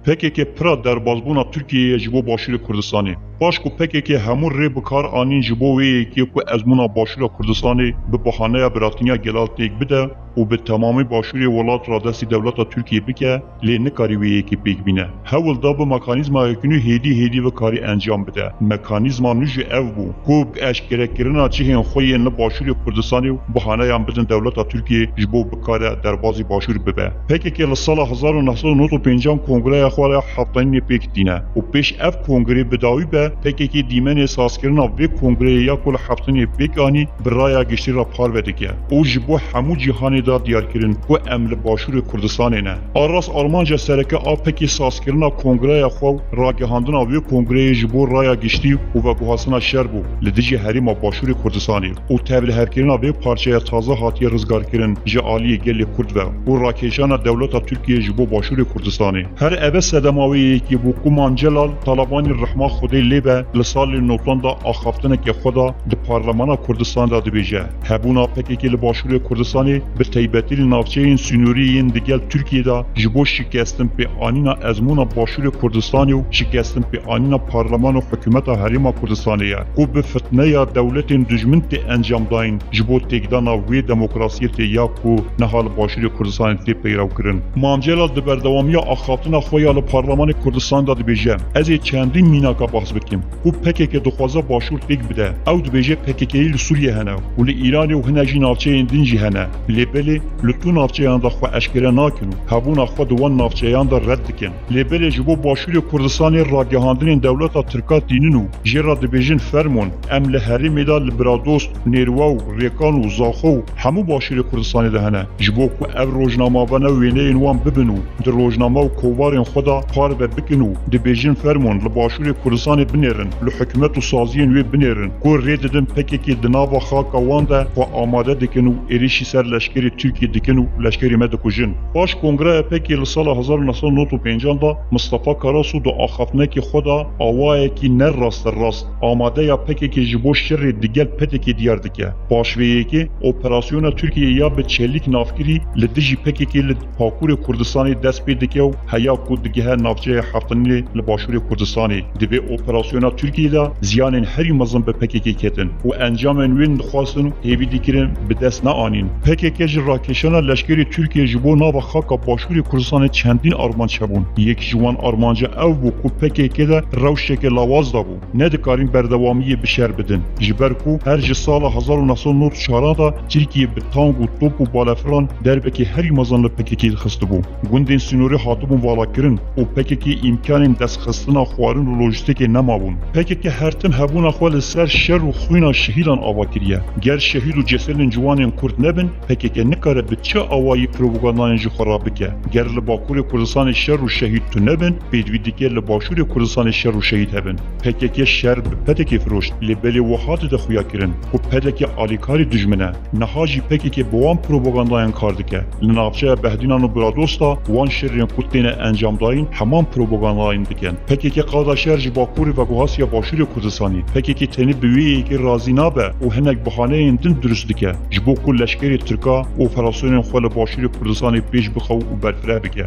PKK Pira Derbasbûna Tirkiyê Jibo Başûrê Kurdistanê. Baş ku PKK hemû rê bikar anîn ji bo wê yekê ku ezmûna Başûra Kurdistanê bi bahaneya biratiniya gelal têk bide û bi temamî Başûrê welat radestî dewleta Tirkiyê bike, lê nikarî wê yekê pêk bîne. Hewil da bi mekanîzmayekî nû hêdî ve karî encam bide. Mekanîzma nû ji ev bû ku bi eşkerekirina cihên xwe yên li Başûrê Kurdistanê û bahaneyan bidin dewleta Tirkiyê ji bo bikare derbasî Başûr bibe. PKK li sala 1995 kongreya xwe ya heftanînê pêk dîne û pêş ev kongrê bi dawî be PKK dîmenê sazkirina vê kongreyê ya ku li heftinê pêk anî bi raya giştî re parve dike û ji bo hemû cîhanê da diyarkirin ku em li Başûrê Kurdistanê ne. Arras armanca sereke a pekê sazkirina kongreya xwe ragihandina vê kongreyê ji bo raya giştî û veguhasina şer bû li dijî herêma Başûrê Kurdistanê û tevliherkirina vê parçeya taze hatiye rizgarkirin ji aliyê gelê Kurd ve û rakêşana dewleta Tirkiyê ji bo Başûrê Kurdistanê. Her eve sedema wê yekî bû ku Mancelal Talebanî rihma Xwedê lê be li salê notan da axaftinekê xwe da di parlemana Kurdistan da dibêje. Hebûna PKK li Başûrê Kurdistanê bi taybetî li navçeyên sînorî digel Tirkiyê da ji bo şikestin pêanîna ezmûna Başûrê Kurdistanê û şikestin pêanîna parleman û hikûmeta herêma Kurdistanê ye ku bi fitneya dewletên dijmin tê encam dayîn ji bo têkdana wê demokrasiyê tê ya ku niha li Başûrê Kurdistanê tê peyrav kirin. Mamcelal di berdewamiya axaftina xwe ya li parlemanê Kurdistan da dibêje. Ez ê çendîn mînaka bahs bikim ku PKK dixwaze Başûr têk bide. Ew dibêje PKK'yê li Sûriye hene û li Îranê û hinek jî navçeyên din jî hene. Lê belê li tu navçeyan da xwe eşkere nakin û hebûna xwe di wan navçeyan da red dikin. Lê belê ji bo Başûrê Kurdistanê ragihandinên dewleta Tirka dînin û jê ra dibêjin fermon em li herêmê da li Biradost, Nêrwa û Rêkan û Zaxo û hemû Başûrê Kurdistanê de hene ji bo ku ev rojnamavane wêneyên wan bibin û di rojnama û kovarên xwe da parve bikin û dibêjin fermon li Başûrê Kurdistanê binêrin, li hikûmet û saziyên wê binêrin ku rê didin PKK di nava xaka wan de xwe amade dikin û êrişî ser leşkerê Tirkiyê dikin û leşkerê me dikujin. Baş Kongreya PKK li sala 1995 da Mustafa Karasu di axaftinekê xwe da awayekî nerast amadeya PKK ji bo şerê digel PKK diyar dike. Baş vê yekê operasyona Tirkiyê ya bi çelik navkirî li dijî PKK li Pakûrê Kurdistanê dest pê dike û heya ku digihe navçeya heftinê li Başûrê Kurdistanê. Di vê operasyona Tirkiyê da ziyanên herî mezin bi PKK ketin û encamên wê dixwastin û hêvî dikirin bi dest neanîn. PKK ji rakêşana leşkerê Tirkiyê ji bo nava xaka Başûrê Kurdistanê çendîn armanc hebûn. Yek ji wan armanca ew bû ku PKK de rewşeke lawaz da bû. Nedikarîn berdewamiyê bi şer bidin. Ji ber ku her ji sala 1994 da Tirkiyê bi tang û top û balafiran derbekî herî mezin li PKK xistibû. Gundên sînorî hatibûn valakirin û PKK imkanên destxistina xwarin û lojîstikê nemabûn. PKK her tim hebûna xwe li ser şer û xwîna şehîdan ava kiriye. Ger şehîd û cesedên ciwanên Kurd nebin, PKK nikare bi çi awayî propagandayên jî xwe rabike. Ger li Bakurê Kurdistanê şer û şehîd tu nebin, pêdivî dike li Başûrê Kurdistanê şer û şehîd hebin. PKK şer bi PKK firoşt, lê belê wiha de xuya kirin ku PKK alîkarî dijmin e. Niha jî PKK bi wan propagandayên kar dike. Li navçeya Behdînan û Biradosta wan şerên ku têne encam dayîn heman propagandayên dikin. PKK qada şer ji Bakurê veguhasiya Başûrê Kurdistanê. PKK tenê bi wê yekê razî nabe û hinek bahaneyên din durust dike ji bo ku leşkerê Tirka operasyonên xwe li Başûrê Kurdistanê pêş bixe û berfireh bike.